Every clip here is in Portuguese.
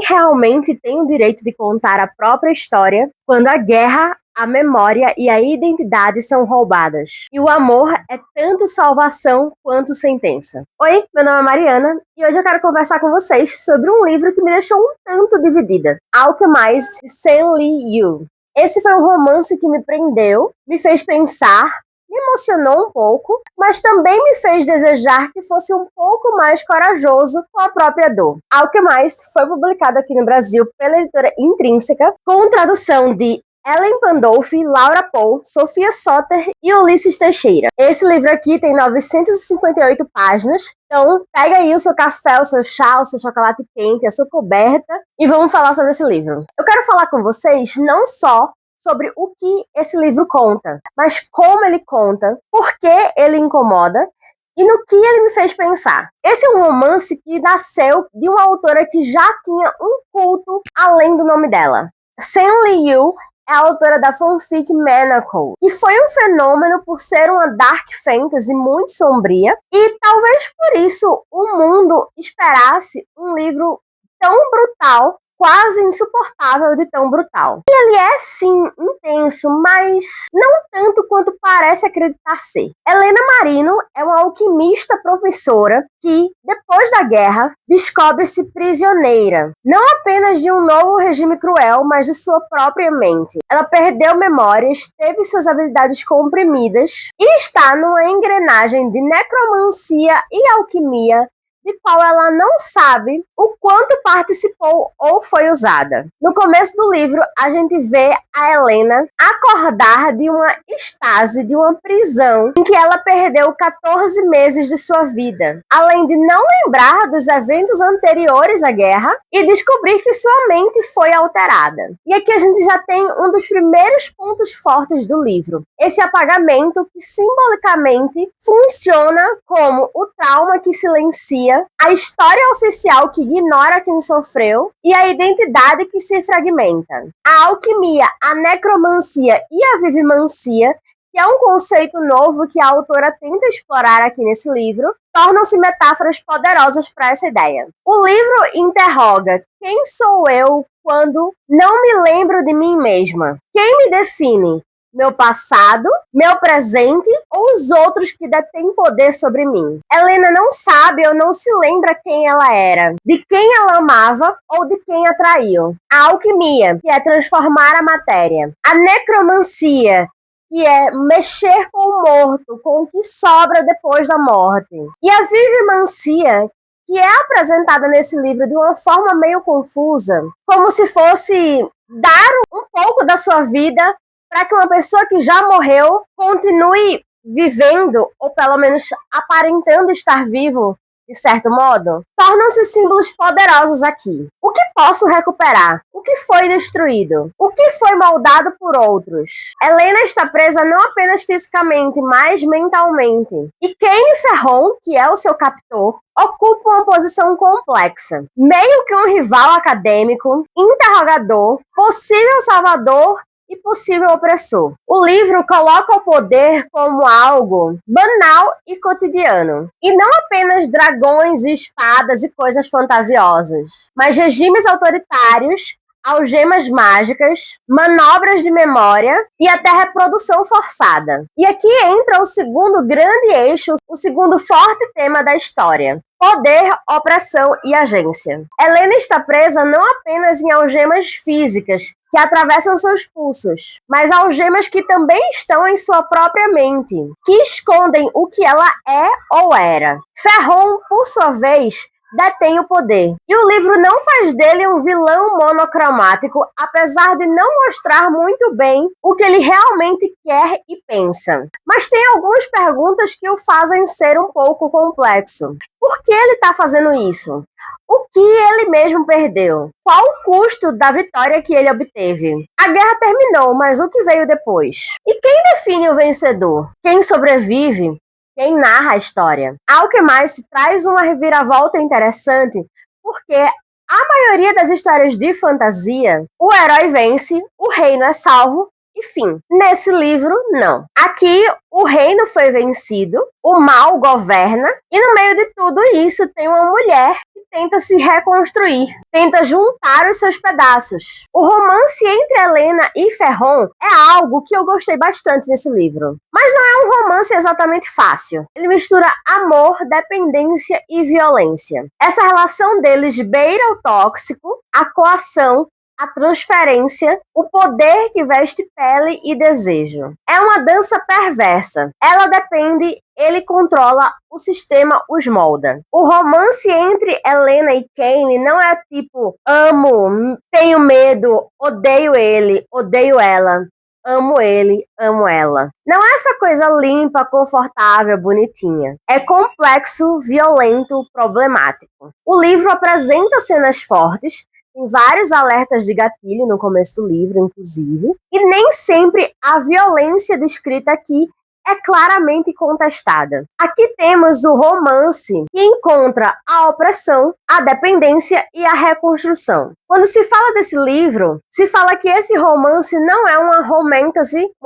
realmente tem o direito de contar a própria história quando a guerra, a memória e a identidade são roubadas? E o amor é tanto salvação quanto sentença. Oi, meu nome é Mariana e hoje eu quero conversar com vocês sobre um livro que me deixou um tanto dividida. Alchemist, de Sen Li Yu. Esse foi um romance que me prendeu, me fez pensar, me emocionou um pouco, mas também me fez desejar que fosse um pouco mais corajoso com a própria dor. Alchemist foi publicado aqui no Brasil pela editora Intrínseca, com tradução de Ellen Pandolfi, Laura Pohl, Sofia Soter e Ulisses Teixeira. Esse livro aqui tem 958 páginas, então pega aí o seu café, o seu chá, o seu chocolate quente, a sua coberta e vamos falar sobre esse livro. Eu quero falar com vocês não só sobre o que esse livro conta, mas como ele conta, por que ele incomoda e no que ele me fez pensar. Esse é um romance que nasceu de uma autora que já tinha um culto além do nome dela. Sen Li Yu é a autora da fanfic Manacle, que foi um fenômeno por ser uma dark fantasy muito sombria, e talvez por isso o mundo esperasse um livro tão brutal, quase insuportável de tão brutal. E ele é, sim, intenso, mas não tanto quanto parece acreditar ser. Helena Marino é uma alquimista professora que, depois da guerra, descobre-se prisioneira, não apenas de um novo regime cruel, mas de sua própria mente. Ela perdeu memórias, teve suas habilidades comprimidas e está numa engrenagem de necromancia e alquimia de qual ela não sabe o quanto participou ou foi usada. No começo do livro, a gente vê a Helena acordar de uma estase, de uma prisão, em que ela perdeu 14 meses de sua vida, além de não lembrar dos eventos anteriores à guerra e descobrir que sua mente foi alterada. E aqui a gente já tem um dos primeiros pontos fortes do livro, esse apagamento que simbolicamente funciona como o trauma que silencia, a história oficial que ignora quem sofreu e a identidade que se fragmenta. A alquimia, a necromancia e a vivimancia, que é um conceito novo que a autora tenta explorar aqui nesse livro, tornam-se metáforas poderosas para essa ideia. O livro interroga: quem sou eu quando não me lembro de mim mesma? Quem me define? Meu passado, meu presente ou os outros que detêm poder sobre mim? Helena não sabe ou não se lembra quem ela era, de quem ela amava ou de quem a traiu. A alquimia, que é transformar a matéria. A necromancia, que é mexer com o morto, com o que sobra depois da morte. E a vivimancia, que é apresentada nesse livro de uma forma meio confusa, como se fosse dar um pouco da sua vida para que uma pessoa que já morreu continue vivendo, ou pelo menos aparentando estar vivo, de certo modo. Tornam-se símbolos poderosos aqui. O que posso recuperar? O que foi destruído? O que foi moldado por outros? Helena está presa não apenas fisicamente, mas mentalmente. E Kane Ferron, que é o seu captor, ocupa uma posição complexa. Meio que um rival acadêmico, interrogador, possível salvador e possível opressor. O livro coloca o poder como algo banal e cotidiano. E não apenas dragões e espadas e coisas fantasiosas, mas regimes autoritários, algemas mágicas, manobras de memória e até reprodução forçada. E aqui entra o segundo grande eixo, o segundo forte tema da história: poder, opressão e agência. Helena está presa não apenas em algemas físicas que atravessam seus pulsos, mas algemas que também estão em sua própria mente, que escondem o que ela é ou era. Ferron, por sua vez, detém o poder. E o livro não faz dele um vilão monocromático, apesar de não mostrar muito bem o que ele realmente quer e pensa. Mas tem algumas perguntas que o fazem ser um pouco complexo. Por que ele está fazendo isso? O que ele mesmo perdeu? Qual o custo da vitória que ele obteve? A guerra terminou, mas o que veio depois? E quem define o vencedor? Quem sobrevive? Quem narra a história? Alchemist traz uma reviravolta interessante, porque a maioria das histórias de fantasia, o herói vence, o reino é salvo e fim. Nesse livro, não. Aqui, o reino foi vencido, o mal governa, e no meio de tudo isso tem uma mulher que tenta se reconstruir, tenta juntar os seus pedaços. O romance entre Helena e Ferron é algo que eu gostei bastante nesse livro. Mas não é um romance exatamente fácil. Ele mistura amor, dependência e violência. Essa relação deles beira o tóxico, a coação, a transferência, o poder que veste pele e desejo. É uma dança perversa. Ela depende, ele controla, o sistema os molda. O romance entre Helena e Kane não é tipo amo, tenho medo, odeio ele, odeio ela. Amo ele, amo ela. Não é essa coisa limpa, confortável, bonitinha. É complexo, violento, problemático. O livro apresenta cenas fortes, tem vários alertas de gatilho no começo do livro, inclusive, e nem sempre a violência descrita aqui é claramente contestada. Aqui temos o romance que encontra a opressão, a dependência e a reconstrução. Quando se fala desse livro, se fala que esse romance não é uma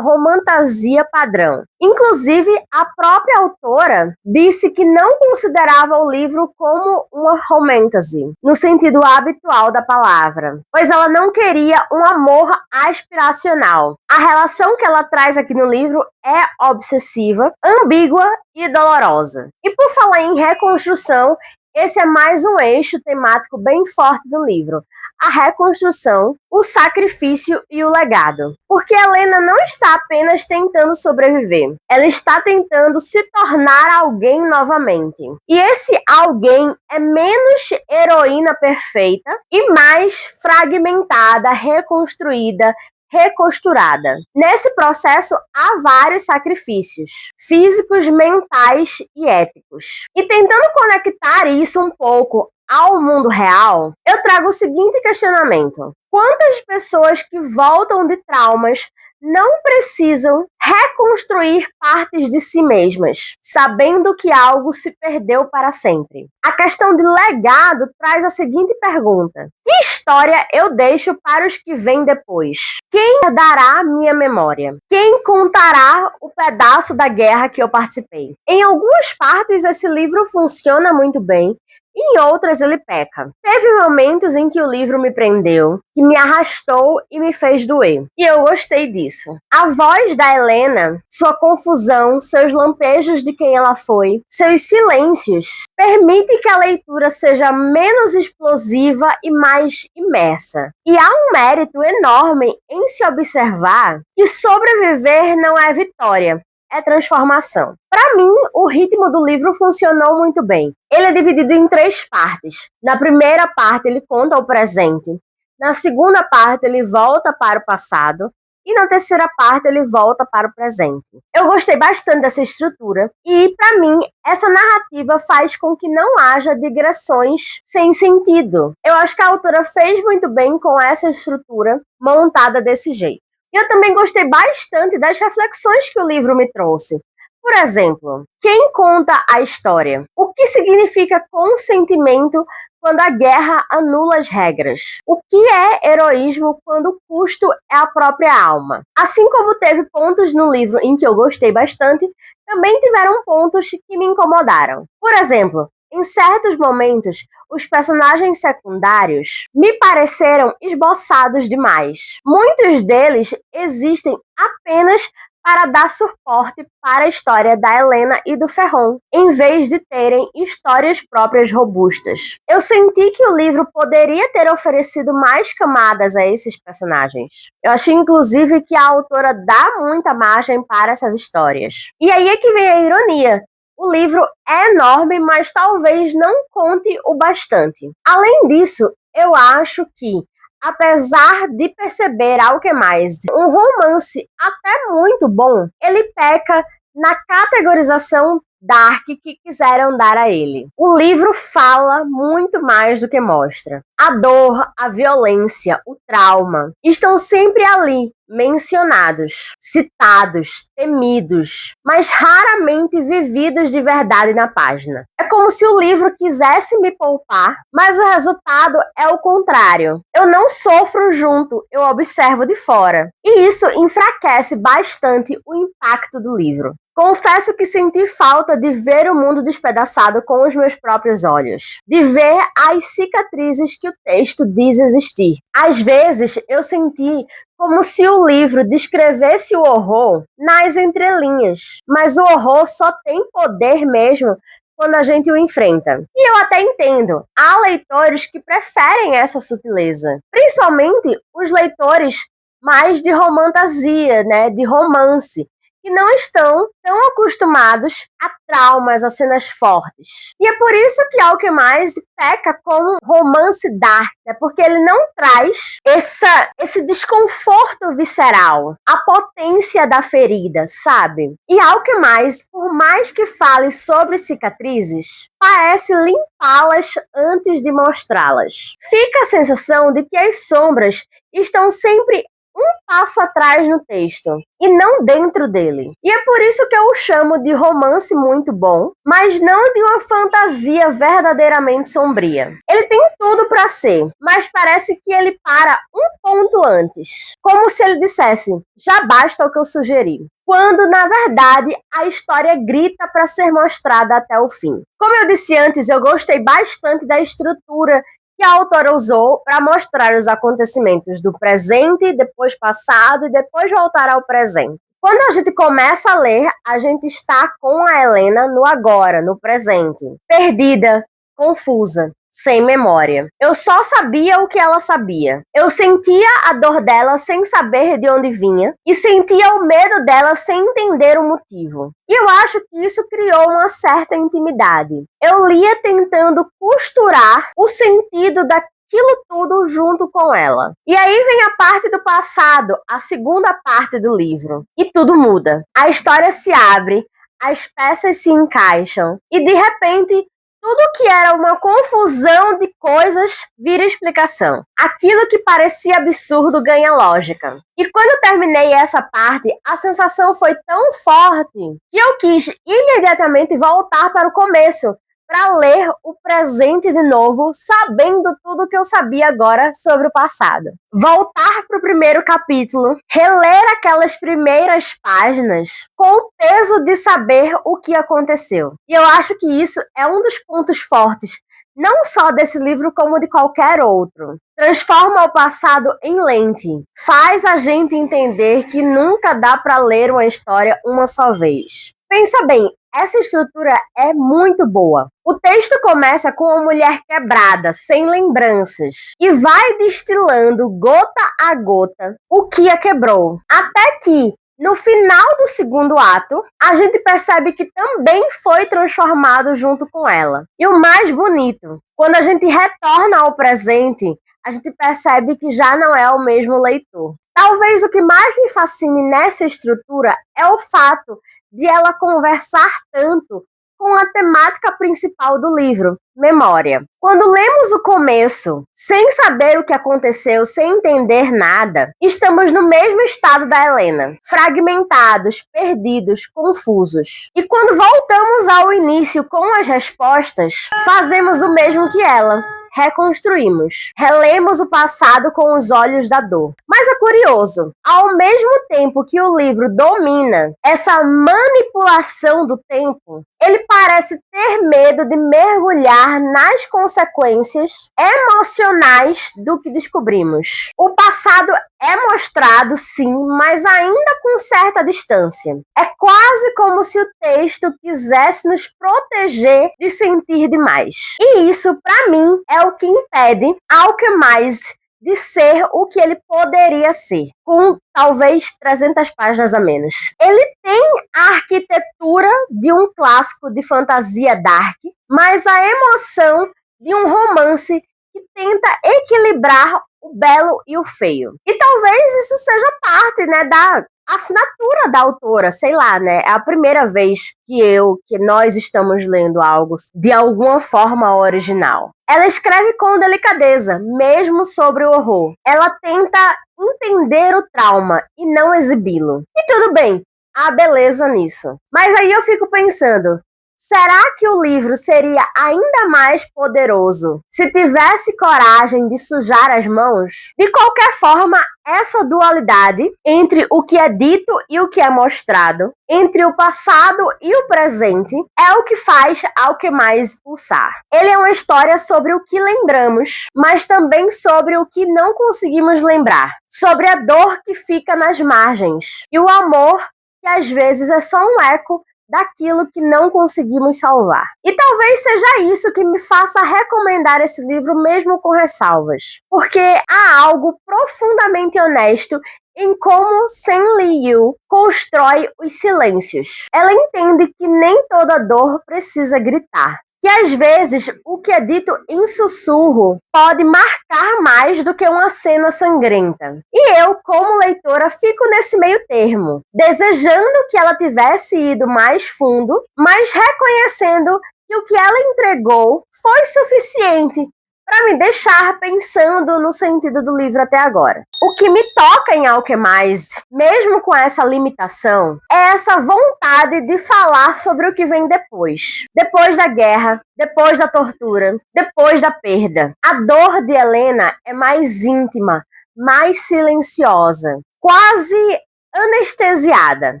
romantasia padrão. Inclusive, a própria autora disse que não considerava o livro como uma romantasy, no sentido habitual da palavra, pois ela não queria um amor aspiracional. A relação que ela traz aqui no livro é obsessiva, ambígua e dolorosa. E por falar em reconstrução, esse é mais um eixo temático bem forte do livro. A reconstrução, o sacrifício e o legado. Porque Helena não está apenas tentando sobreviver. Ela está tentando se tornar alguém novamente. E esse alguém é menos heroína perfeita e mais fragmentada, reconstruída, recosturada. Nesse processo, há vários sacrifícios físicos, mentais e éticos. E tentando conectar isso um pouco ao mundo real, eu trago o seguinte questionamento: quantas pessoas que voltam de traumas não precisam reconstruir partes de si mesmas, sabendo que algo se perdeu para sempre? A questão de legado traz a seguinte pergunta: que história eu deixo para os que vêm depois? Quem dará minha memória? Quem contará o pedaço da guerra que eu participei? Em algumas partes esse livro funciona muito bem, em outras ele peca. Teve momentos em que o livro me prendeu, que me arrastou e me fez doer. E eu gostei disso. A voz da Helena, sua confusão, seus lampejos de quem ela foi, seus silêncios, permite que a leitura seja menos explosiva e mais imersa. E há um mérito enorme em se observar que sobreviver não é vitória, é transformação. Para mim, o ritmo do livro funcionou muito bem. Ele é dividido em 3 partes. Na primeira parte, ele conta o presente. Na segunda parte, ele volta para o passado. E na terceira parte, ele volta para o presente. Eu gostei bastante dessa estrutura. E, para mim, essa narrativa faz com que não haja digressões sem sentido. Eu acho que a autora fez muito bem com essa estrutura montada desse jeito. E eu também gostei bastante das reflexões que o livro me trouxe. Por exemplo, quem conta a história? O que significa consentimento quando a guerra anula as regras? O que é heroísmo quando o custo é a própria alma? Assim como teve pontos no livro em que eu gostei bastante, também tiveram pontos que me incomodaram. Por exemplo, em certos momentos, os personagens secundários me pareceram esboçados demais. Muitos deles existem apenas para dar suporte para a história da Helena e do Ferron, em vez de terem histórias próprias robustas. Eu senti que o livro poderia ter oferecido mais camadas a esses personagens. Eu achei, inclusive, que a autora dá muita margem para essas histórias. E aí é que vem a ironia. O livro é enorme, mas talvez não conte o bastante. Além disso, eu acho que, apesar de perceber Alchemized um romance até muito bom, ele peca na categorização dark que quiseram dar a ele. O livro fala muito mais do que mostra. A dor, a violência, o trauma estão sempre ali, mencionados, citados, temidos, mas raramente vividos de verdade na página. É como se o livro quisesse me poupar, mas o resultado é o contrário. Eu não sofro junto, eu observo de fora. E isso enfraquece bastante o impacto do livro. Confesso que senti falta de ver o mundo despedaçado com os meus próprios olhos, de ver as cicatrizes que o texto diz existir. Às vezes, eu senti como se o livro descrevesse o horror nas entrelinhas, mas o horror só tem poder mesmo quando a gente o enfrenta. E eu até entendo, há leitores que preferem essa sutileza, principalmente os leitores mais de romantasia, né, de romance, que não estão tão acostumados a traumas, a cenas fortes. E é por isso que Alkemais peca como romance dark, né? Porque ele não traz esse desconforto visceral, a potência da ferida, sabe? E Alkemais, por mais que fale sobre cicatrizes, parece limpá-las antes de mostrá-las. Fica a sensação de que as sombras estão sempre um passo atrás no texto e não dentro dele. E é por isso que eu o chamo de romance muito bom, mas não de uma fantasia verdadeiramente sombria. Ele tem tudo para ser, mas parece que ele para um ponto antes, como se ele dissesse: já basta o que eu sugeri. Quando, na verdade, a história grita para ser mostrada até o fim. Como eu disse antes, eu gostei bastante da estrutura que a autora usou para mostrar os acontecimentos do presente, depois passado e depois voltar ao presente. Quando a gente começa a ler, a gente está com a Helena no agora, no presente, perdida, confusa, sem memória. Eu só sabia o que ela sabia. Eu sentia a dor dela sem saber de onde vinha e sentia o medo dela sem entender o motivo. E eu acho que isso criou uma certa intimidade. Eu lia tentando costurar o sentido daquilo tudo junto com ela. E aí vem a parte do passado, a segunda parte do livro. E tudo muda. A história se abre, as peças se encaixam e de repente tudo que era uma confusão de coisas vira explicação. Aquilo que parecia absurdo ganha lógica. E quando eu terminei essa parte, a sensação foi tão forte que eu quis imediatamente voltar para o começo, para ler o presente de novo, sabendo tudo que eu sabia agora sobre o passado. Voltar para o primeiro capítulo, reler aquelas primeiras páginas com o peso de saber o que aconteceu. E eu acho que isso é um dos pontos fortes, não só desse livro como de qualquer outro. Transforma o passado em lente. Faz a gente entender que nunca dá para ler uma história uma só vez. Pensa bem, essa estrutura é muito boa. O texto começa com uma mulher quebrada, sem lembranças, e vai destilando gota a gota o que a quebrou. Até que, no final do segundo ato, a gente percebe que também foi transformado junto com ela. E o mais bonito, quando a gente retorna ao presente, a gente percebe que já não é o mesmo leitor. Talvez o que mais me fascine nessa estrutura é o fato de ela conversar tanto com a temática principal do livro, memória. Quando lemos o começo, sem saber o que aconteceu, sem entender nada, estamos no mesmo estado da Helena, fragmentados, perdidos, confusos. E quando voltamos ao início com as respostas, fazemos o mesmo que ela. Reconstruímos, relemos o passado com os olhos da dor. Mas é curioso, ao mesmo tempo que o livro domina essa manipulação do tempo, ele parece ter medo de mergulhar nas consequências emocionais do que descobrimos. O passado é mostrado, sim, mas ainda com certa distância. É quase como se o texto quisesse nos proteger de sentir demais. E isso, para mim, é o que impede Alkemais de ser o que ele poderia ser, com talvez 300 páginas a menos. Ele tem a arquitetura de um clássico de fantasia dark, mas a emoção de um romance que tenta equilibrar o belo e o feio. E talvez isso seja parte, né, da assinatura da autora, sei lá, né? É a primeira vez que nós estamos lendo algo de alguma forma original. Ela escreve com delicadeza, mesmo sobre o horror. Ela tenta entender o trauma e não exibi-lo. E tudo bem, há beleza nisso. Mas aí eu fico pensando, Será que o livro seria ainda mais poderoso se tivesse coragem de sujar as mãos? De qualquer forma, essa dualidade entre o que é dito e o que é mostrado, entre o passado e o presente, é o que faz Alquemais pulsar. Ele é uma história sobre o que lembramos, mas também sobre o que não conseguimos lembrar, sobre a dor que fica nas margens e o amor que às vezes é só um eco daquilo que não conseguimos salvar. E talvez seja isso que me faça recomendar esse livro mesmo com ressalvas, porque há algo profundamente honesto em como Sen Liu constrói os silêncios. Ela entende que nem toda dor precisa gritar, que às vezes o que é dito em sussurro pode marcar mais do que uma cena sangrenta. E eu, como leitora, fico nesse meio termo, desejando que ela tivesse ido mais fundo, mas reconhecendo que o que ela entregou foi suficiente para me deixar pensando no sentido do livro até agora. O que me toca em Alquemais, mesmo com essa limitação, é essa vontade de falar sobre o que vem depois. Depois da guerra, depois da tortura, depois da perda. A dor de Helena é mais íntima, mais silenciosa, quase anestesiada.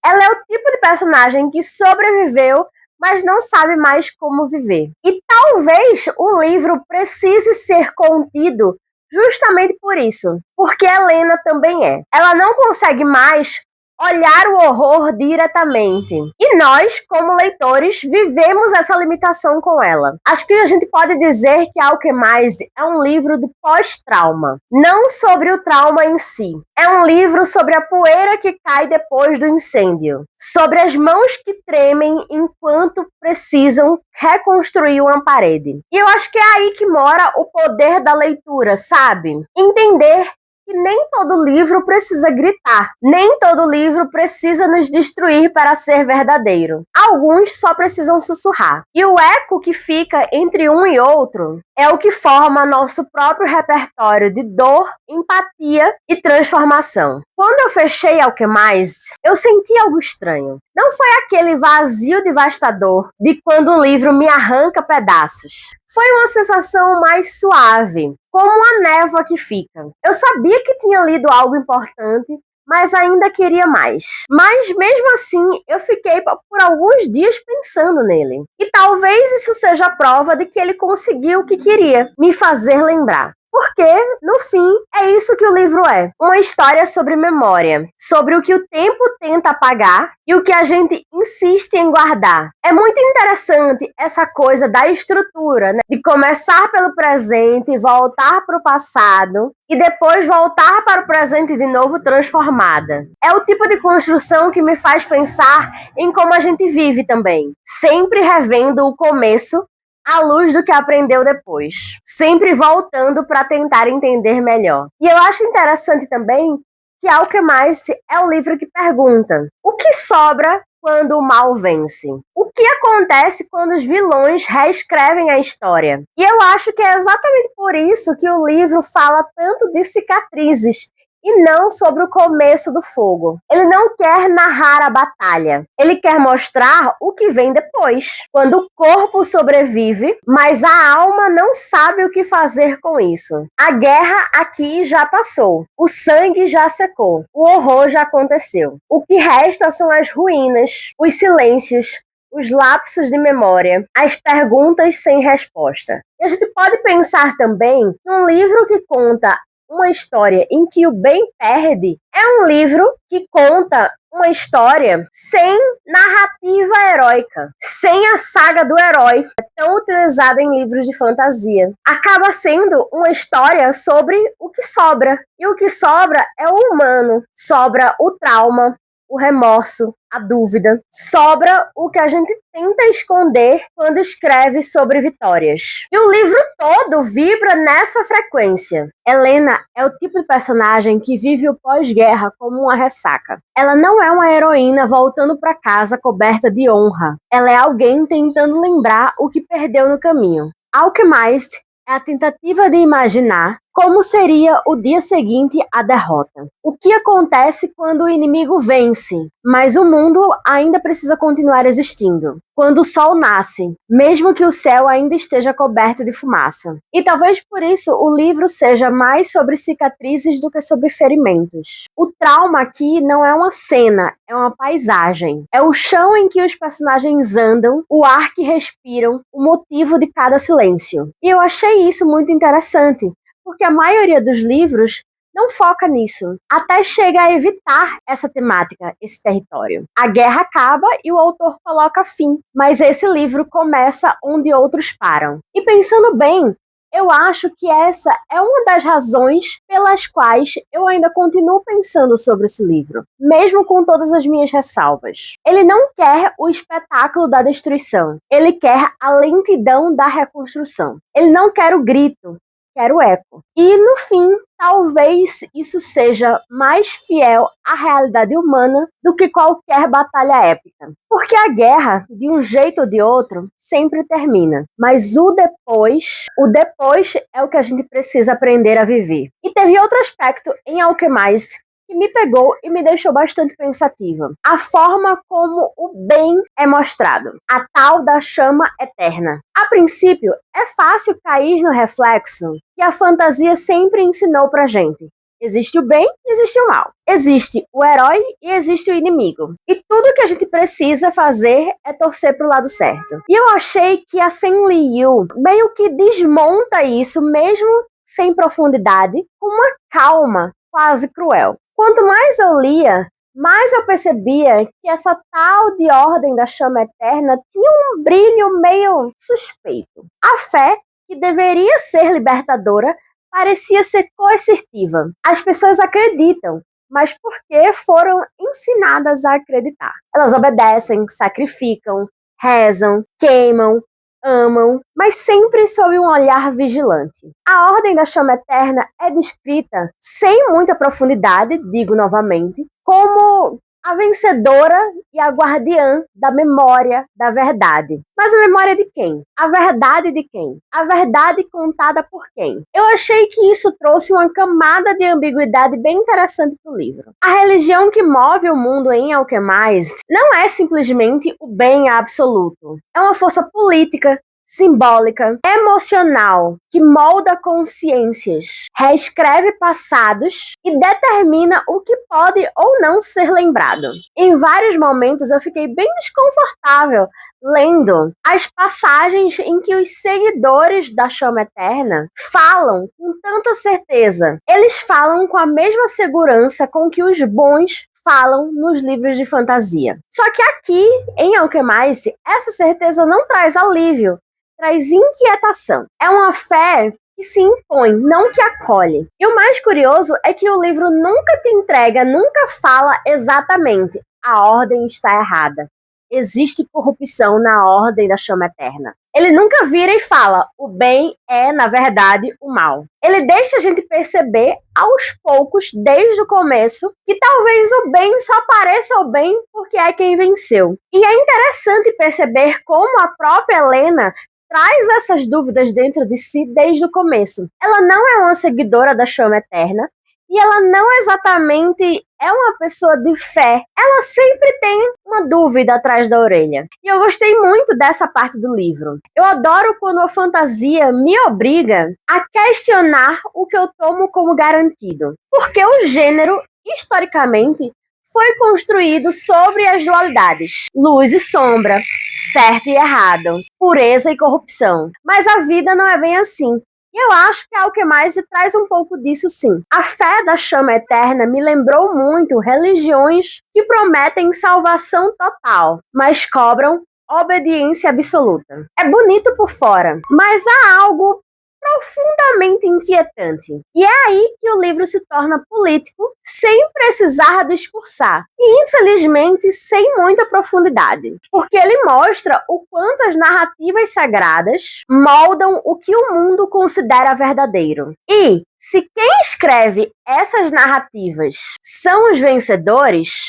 Ela é o tipo de personagem que sobreviveu, mas não sabe mais como viver. E talvez o livro precise ser contido justamente por isso, porque Helena também é. Ela não consegue mais olhar o horror diretamente. E nós, como leitores, vivemos essa limitação com ela. Acho que a gente pode dizer que Alquemais é um livro de pós-trauma, não sobre o trauma em si. É um livro sobre a poeira que cai depois do incêndio, sobre as mãos que tremem enquanto precisam reconstruir uma parede. E eu acho que é aí que mora o poder da leitura, sabe? Entender que nem todo livro precisa gritar, nem todo livro precisa nos destruir para ser verdadeiro. Alguns só precisam sussurrar. E o eco que fica entre um e outro é o que forma nosso próprio repertório de dor, empatia e transformação. Quando eu fechei Alquemais, eu senti algo estranho. Não foi aquele vazio devastador de quando um livro me arranca pedaços. Foi uma sensação mais suave, como uma névoa que fica. Eu sabia que tinha lido algo importante, mas ainda queria mais. Mas mesmo assim, eu fiquei por alguns dias pensando nele. E talvez isso seja a prova de que ele conseguiu o que queria, me fazer lembrar. Porque, no fim, é isso que o livro é. Uma história sobre memória, sobre o que o tempo tenta apagar e o que a gente insiste em guardar. É muito interessante essa coisa da estrutura, né? De começar pelo presente, voltar para o passado e depois voltar para o presente de novo transformada. É o tipo de construção que me faz pensar em como a gente vive também. Sempre revendo o começo à luz do que aprendeu depois, sempre voltando para tentar entender melhor. E eu acho interessante também que Alquemais é o livro que pergunta: o que sobra quando o mal vence? O que acontece quando os vilões reescrevem a história? E eu acho que é exatamente por isso que o livro fala tanto de cicatrizes e não sobre o começo do fogo. Ele não quer narrar a batalha. Ele quer mostrar o que vem depois, quando o corpo sobrevive, mas a alma não sabe o que fazer com isso. A guerra aqui já passou. O sangue já secou. O horror já aconteceu. O que resta são as ruínas, os silêncios, os lapsos de memória, as perguntas sem resposta. E a gente pode pensar também que um livro que conta uma história em que o bem perde é um livro que conta uma história sem narrativa heróica, sem a saga do herói, tão utilizada em livros de fantasia. Acaba sendo uma história sobre o que sobra. E o que sobra é o humano. Sobra o trauma, o remorso, a dúvida. Sobra o que a gente tenta esconder quando escreve sobre vitórias. E o livro todo vibra nessa frequência. Helena é o tipo de personagem que vive o pós-guerra como uma ressaca. Ela não é uma heroína voltando para casa coberta de honra. Ela é alguém tentando lembrar o que perdeu no caminho. Alquemais é a tentativa de imaginar Como seria o dia seguinte à derrota? O que acontece quando o inimigo vence, mas o mundo ainda precisa continuar existindo? Quando o sol nasce, mesmo que o céu ainda esteja coberto de fumaça. E talvez por isso o livro seja mais sobre cicatrizes do que sobre ferimentos. O trauma aqui não é uma cena, é uma paisagem. É o chão em que os personagens andam, o ar que respiram, o motivo de cada silêncio. E eu achei isso muito interessante, porque a maioria dos livros não foca nisso, até chega a evitar essa temática, esse território. A guerra acaba e o autor coloca fim, mas esse livro começa onde outros param. E pensando bem, eu acho que essa é uma das razões pelas quais eu ainda continuo pensando sobre esse livro, mesmo com todas as minhas ressalvas. Ele não quer o espetáculo da destruição, ele quer a lentidão da reconstrução. Ele não quer o grito, quer o eco. E, no fim, talvez isso seja mais fiel à realidade humana do que qualquer batalha épica. Porque a guerra, de um jeito ou de outro, sempre termina. Mas o depois é o que a gente precisa aprender a viver. E teve outro aspecto em Alchemized que me pegou e me deixou bastante pensativa. A forma como o bem é mostrado. A tal da chama eterna. A princípio, é fácil cair no reflexo que a fantasia sempre ensinou pra gente. Existe o bem e existe o mal. Existe o herói e existe o inimigo. E tudo que a gente precisa fazer é torcer pro lado certo. E eu achei que a Sen Liu meio que desmonta isso, mesmo sem profundidade, com uma calma quase cruel. Quanto mais eu lia, mais eu percebia que essa tal de Ordem da Chama Eterna tinha um brilho meio suspeito. A fé, que deveria ser libertadora, parecia ser coercitiva. As pessoas acreditam, mas porque foram ensinadas a acreditar. Elas obedecem, sacrificam, rezam, queimam, amam, mas sempre sob um olhar vigilante. A Ordem da Chama Eterna é descrita, sem muita profundidade, digo novamente, como a vencedora e a guardiã da memória da verdade. Mas a memória de quem? A verdade de quem? A verdade contada por quem? Eu achei que isso trouxe uma camada de ambiguidade bem interessante para o livro. A religião que move o mundo em Alchemized não é simplesmente o bem absoluto. É uma força política, simbólica, emocional, que molda consciências, reescreve passados e determina o que pode ou não ser lembrado. Em vários momentos eu fiquei bem desconfortável lendo as passagens em que os seguidores da Chama Eterna falam com tanta certeza. Eles falam com a mesma segurança com que os bons falam nos livros de fantasia. Só que aqui, em Alchemized, essa certeza não traz alívio, traz inquietação. É uma fé que se impõe, não que acolhe. E o mais curioso é que o livro nunca te entrega, nunca fala exatamente a ordem está errada. Existe corrupção na Ordem da Chama Eterna. Ele nunca vira e fala, o bem é, na verdade, o mal. Ele deixa a gente perceber, aos poucos, desde o começo, que talvez o bem só pareça o bem porque é quem venceu. E é interessante perceber como a própria Helena traz essas dúvidas dentro de si desde o começo. Ela não é uma seguidora da Chama Eterna, e ela não exatamente é uma pessoa de fé. Ela sempre tem uma dúvida atrás da orelha. E eu gostei muito dessa parte do livro. Eu adoro quando a fantasia me obriga a questionar o que eu tomo como garantido. Porque o gênero, historicamente, foi construído sobre as dualidades. Luz e sombra, certo e errado, pureza e corrupção. Mas a vida não é bem assim. E eu acho que Alchemized traz um pouco disso sim. A fé da Chama Eterna me lembrou muito religiões que prometem salvação total, mas cobram obediência absoluta. É bonito por fora, mas há algo profundamente inquietante. E é aí que o livro se torna político, sem precisar discursar. E, infelizmente, sem muita profundidade. Porque ele mostra o quanto as narrativas sagradas moldam o que o mundo considera verdadeiro. E, se quem escreve essas narrativas são os vencedores,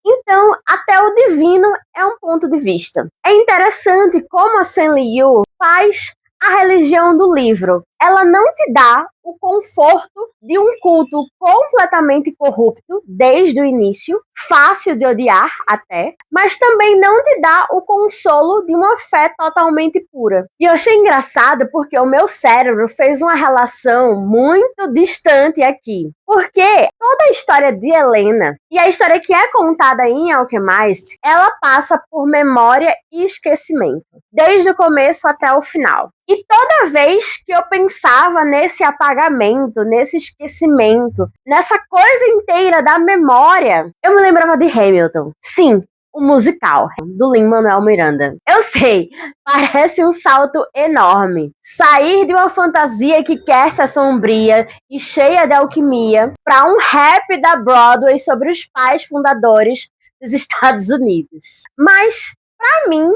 então até o divino é um ponto de vista. É interessante como a Sen Liu faz a religião do livro. Ela não te dá o conforto de um culto completamente corrupto desde o início, fácil de odiar até, mas também não te dá o consolo de uma fé totalmente pura. E eu achei engraçado porque o meu cérebro fez uma relação muito distante aqui. Porque toda a história de Helena e a história que é contada em Alchemist, ela passa por memória e esquecimento, desde o começo até o final. E toda vez que eu pensava nesse apagamento, nesse esquecimento, nessa coisa inteira da memória, eu me lembrava de Hamilton. Sim, o musical do Lin-Manuel Miranda. Eu sei, parece um salto enorme. Sair de uma fantasia que quer ser sombria e cheia de alquimia para um rap da Broadway sobre os pais fundadores dos Estados Unidos. Mas, para mim,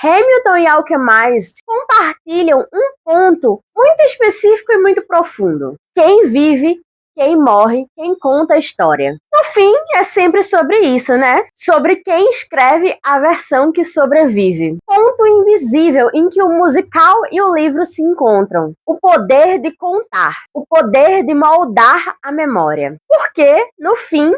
Hamilton e Alchemist compartilham um ponto muito específico e muito profundo. Quem vive, quem morre, quem conta a história. No fim, é sempre sobre isso, né? Sobre quem escreve a versão que sobrevive. Ponto invisível em que o musical e o livro se encontram. O poder de contar. O poder de moldar a memória. Porque, no fim,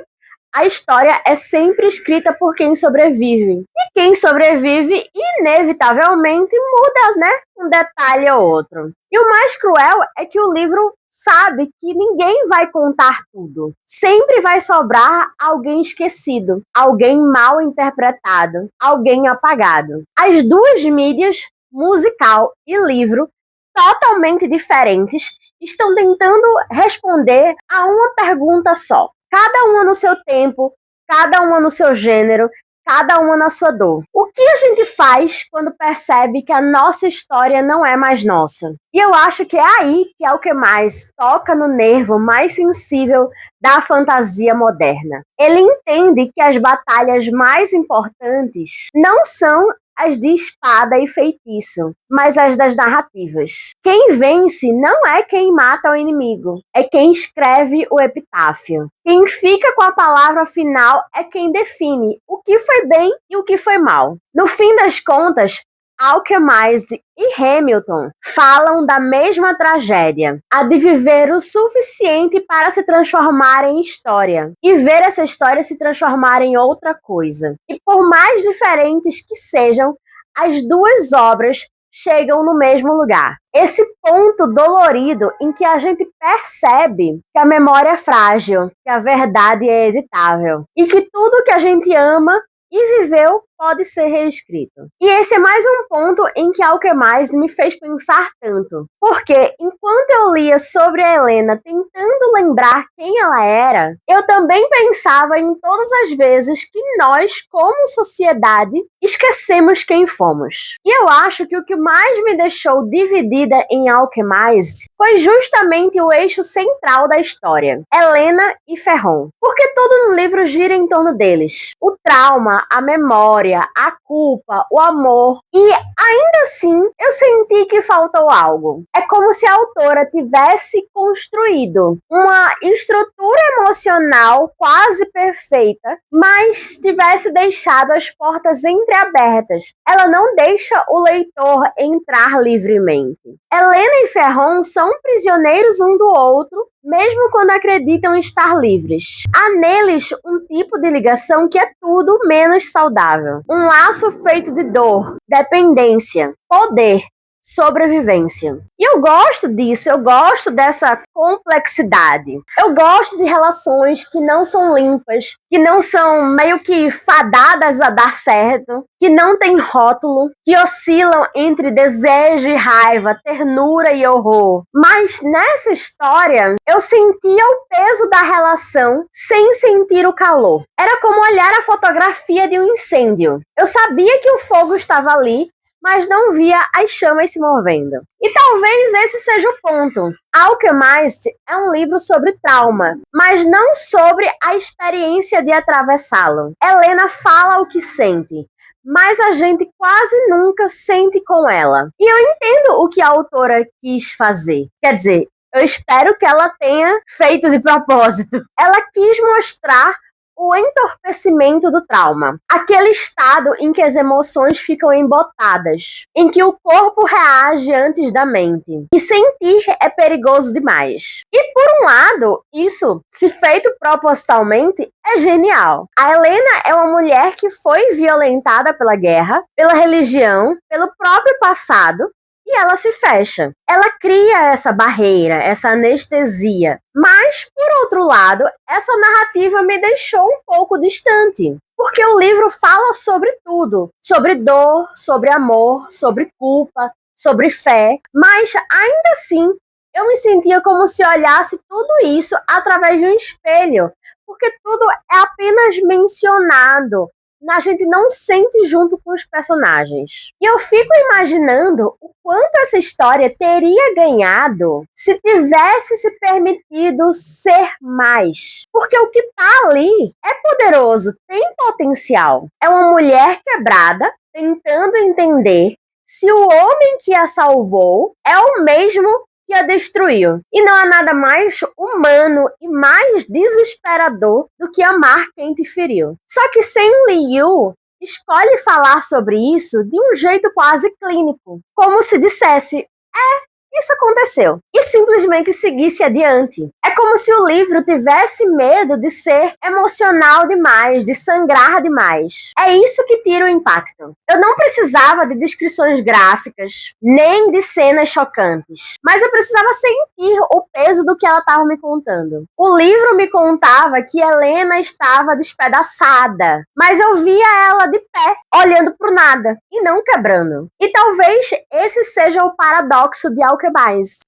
a história é sempre escrita por quem sobrevive. E quem sobrevive, inevitavelmente, muda, né? Um detalhe ou outro. E o mais cruel é que o livro sabe que ninguém vai contar tudo. Sempre vai sobrar alguém esquecido, alguém mal interpretado, alguém apagado. As duas mídias, musical e livro, totalmente diferentes, estão tentando responder a uma pergunta só. Cada uma no seu tempo, cada uma no seu gênero, cada uma na sua dor. O que a gente faz quando percebe que a nossa história não é mais nossa? E eu acho que é aí que é o que mais toca no nervo mais sensível da fantasia moderna. Ele entende que as batalhas mais importantes não são as de espada e feitiço, mas as das narrativas. Quem vence não é quem mata o inimigo, é quem escreve o epitáfio. Quem fica com a palavra final é quem define o que foi bem e o que foi mal. No fim das contas, Alchemist e Hamilton falam da mesma tragédia, a de viver o suficiente para se transformar em história e ver essa história se transformar em outra coisa. E por mais diferentes que sejam, as duas obras chegam no mesmo lugar. Esse ponto dolorido em que a gente percebe que a memória é frágil, que a verdade é editável e que tudo que a gente ama e viveu pode ser reescrito. E esse é mais um ponto em que Alchemist me fez pensar tanto. Porque, enquanto eu lia sobre a Helena tentando lembrar quem ela era, eu também pensava em todas as vezes que nós, como sociedade, esquecemos quem fomos. E eu acho que o que mais me deixou dividida em Alchemist foi justamente o eixo central da história, Helena e Ferron. Porque tudo no livro gira em torno deles. O trauma, a memória, a culpa, o amor. E ainda assim, eu senti que faltou algo. É como se a autora tivesse construído uma estrutura emocional quase perfeita, mas tivesse deixado as portas entreabertas. Ela não deixa o leitor entrar livremente. Helena e Ferron são prisioneiros um do outro, mesmo quando acreditam estar livres. Há neles um tipo de ligação que é tudo menos saudável. Um laço feito de dor, dependência, poder, sobrevivência. E eu gosto disso, eu gosto dessa complexidade. Eu gosto de relações que não são limpas, que não são meio que fadadas a dar certo, que não tem rótulo, que oscilam entre desejo e raiva, ternura e horror. Mas nessa história, eu sentia o peso da relação sem sentir o calor. Era como olhar a fotografia de um incêndio. Eu sabia que o fogo estava ali, mas não via as chamas se movendo. E talvez esse seja o ponto. Alchemist é um livro sobre trauma, mas não sobre a experiência de atravessá-lo. Helena fala o que sente, mas a gente quase nunca sente com ela. E eu entendo o que a autora quis fazer. Quer dizer, eu espero que ela tenha feito de propósito. Ela quis mostrar o entorpecimento do trauma. Aquele estado em que as emoções ficam embotadas, em que o corpo reage antes da mente. E sentir é perigoso demais. E por um lado, isso, se feito propositalmente, é genial. A Helena é uma mulher que foi violentada pela guerra, pela religião, pelo próprio passado, e ela se fecha. Ela cria essa barreira, essa anestesia. Mas, por outro lado, essa narrativa me deixou um pouco distante. Porque o livro fala sobre tudo. Sobre dor, sobre amor, sobre culpa, sobre fé. Mas, ainda assim, eu me sentia como se olhasse tudo isso através de um espelho. Porque tudo é apenas mencionado. A gente não sente junto com os personagens. E eu fico imaginando o quanto essa história teria ganhado se tivesse se permitido ser mais. Porque o que tá ali é poderoso, tem potencial. É uma mulher quebrada, tentando entender se o homem que a salvou é o mesmo que a destruiu. E não há nada mais humano e mais desesperador do que amar quem te feriu. Só que Sen Liu escolhe falar sobre isso de um jeito quase clínico, como se dissesse: isso aconteceu, e simplesmente seguisse adiante. É como se o livro tivesse medo de ser emocional demais, de sangrar demais. É isso que tira o impacto. Eu não precisava de descrições gráficas, nem de cenas chocantes, mas eu precisava sentir o peso do que ela estava me contando. O livro me contava que Helena estava despedaçada, mas eu via ela de pé, olhando pro nada, e não quebrando. E talvez esse seja o paradoxo de Alchemist.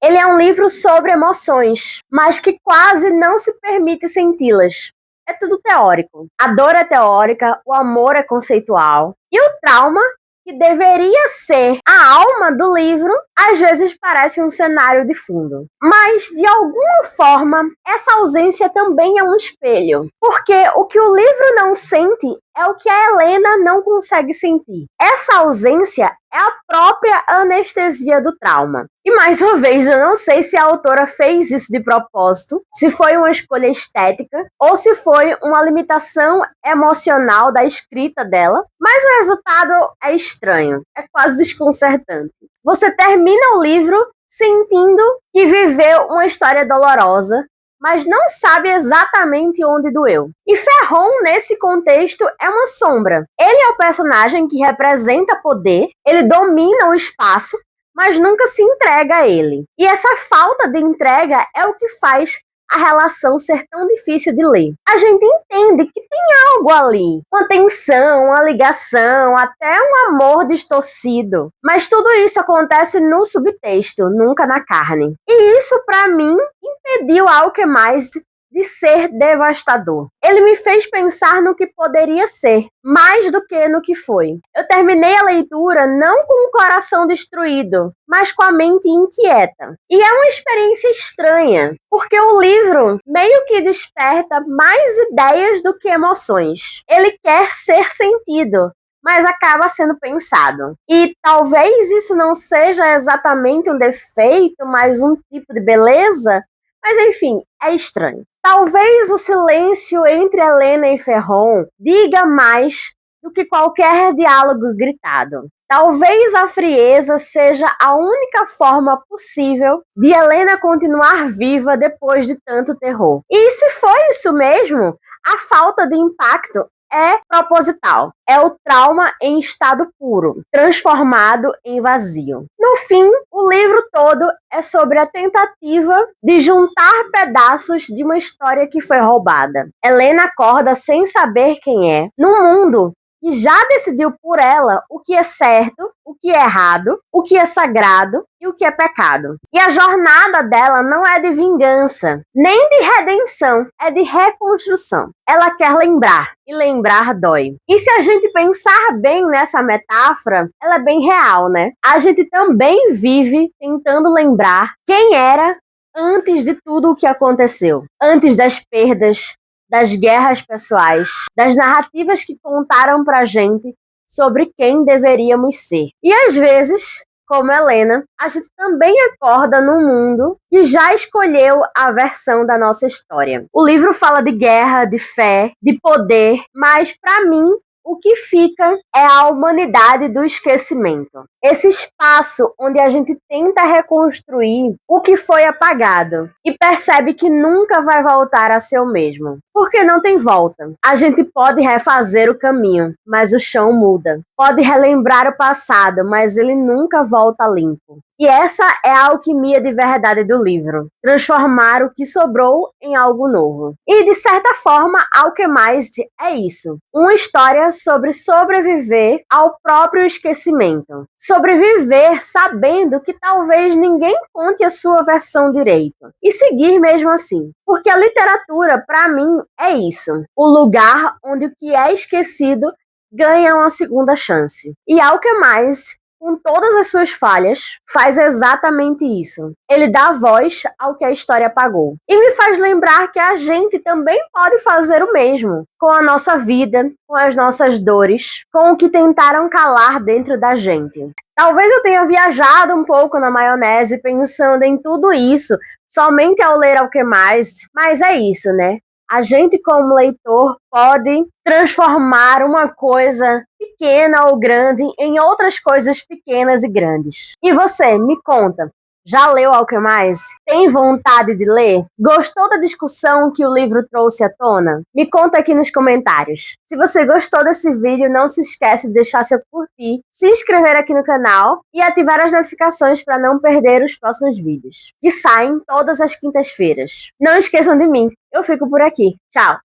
Ele é um livro sobre emoções, mas que quase não se permite senti-las. É tudo teórico. A dor é teórica, o amor é conceitual. E o trauma, que deveria ser a alma do livro, às vezes parece um cenário de fundo. Mas, de alguma forma, essa ausência também é um espelho. Porque o que o livro não sente é o que a Helena não consegue sentir. Essa ausência é a própria anestesia do trauma. E mais uma vez, eu não sei se a autora fez isso de propósito, se foi uma escolha estética, ou se foi uma limitação emocional da escrita dela, mas o resultado é estranho, é quase desconcertante. Você termina o livro sentindo que viveu uma história dolorosa, mas não sabe exatamente onde doeu. E Ferron, nesse contexto, é uma sombra. Ele é o personagem que representa poder, ele domina o espaço, mas nunca se entrega a ele. E essa falta de entrega é o que faz a relação ser tão difícil de ler. A gente entende que tem algo ali, uma tensão, uma ligação, até um amor distorcido. Mas tudo isso acontece no subtexto, nunca na carne. E isso, para mim, impediu Alchemist de ser devastador. Ele me fez pensar no que poderia ser, mais do que no que foi. Eu terminei a leitura não com o coração destruído, mas com a mente inquieta. E é uma experiência estranha, porque o livro meio que desperta mais ideias do que emoções. Ele quer ser sentido, mas acaba sendo pensado. E talvez isso não seja exatamente um defeito, mas um tipo de beleza, mas enfim, é estranho. Talvez o silêncio entre Helena e Ferron diga mais do que qualquer diálogo gritado. Talvez a frieza seja a única forma possível de Helena continuar viva depois de tanto terror. E se for isso mesmo, a falta de impacto é proposital. É o trauma em estado puro, transformado em vazio. No fim, o livro todo é sobre a tentativa de juntar pedaços de uma história que foi roubada. Helena acorda sem saber quem é, num mundo que já decidiu por ela o que é certo, o que é errado, o que é sagrado e o que é pecado. E a jornada dela não é de vingança, nem de redenção, é de reconstrução. Ela quer lembrar, e lembrar dói. E se a gente pensar bem nessa metáfora, ela é bem real, né? A gente também vive tentando lembrar quem era antes de tudo o que aconteceu, antes das perdas, das guerras pessoais, das narrativas que contaram pra gente sobre quem deveríamos ser. E às vezes, como Helena, a gente também acorda num mundo que já escolheu a versão da nossa história. O livro fala de guerra, de fé, de poder, mas para mim o que fica é a humanidade do esquecimento. Esse espaço onde a gente tenta reconstruir o que foi apagado e percebe que nunca vai voltar a ser o mesmo. Porque não tem volta. A gente pode refazer o caminho, mas o chão muda. Pode relembrar o passado, mas ele nunca volta limpo. E essa é a alquimia de verdade do livro. Transformar o que sobrou em algo novo. E, de certa forma, Alchemized é isso. Uma história sobre sobreviver ao próprio esquecimento. Sobreviver sabendo que talvez ninguém conte a sua versão direito. E seguir mesmo assim. Porque a literatura, para mim, é isso. O lugar onde o que é esquecido ganha uma segunda chance. E Alchemized, com todas as suas falhas, faz exatamente isso. Ele dá voz ao que a história apagou. E me faz lembrar que a gente também pode fazer o mesmo. Com a nossa vida, com as nossas dores, com o que tentaram calar dentro da gente. Talvez eu tenha viajado um pouco na maionese pensando em tudo isso somente ao ler Alchemized, mas é isso, né? A gente, como leitor, pode transformar uma coisa pequena ou grande em outras coisas pequenas e grandes. E você, me conta, já leu Alchemized? Tem vontade de ler? Gostou da discussão que o livro trouxe à tona? Me conta aqui nos comentários. Se você gostou desse vídeo, não se esquece de deixar seu curtir, se inscrever aqui no canal e ativar as notificações para não perder os próximos vídeos, que saem todas as quintas-feiras. Não esqueçam de mim. Eu fico por aqui. Tchau!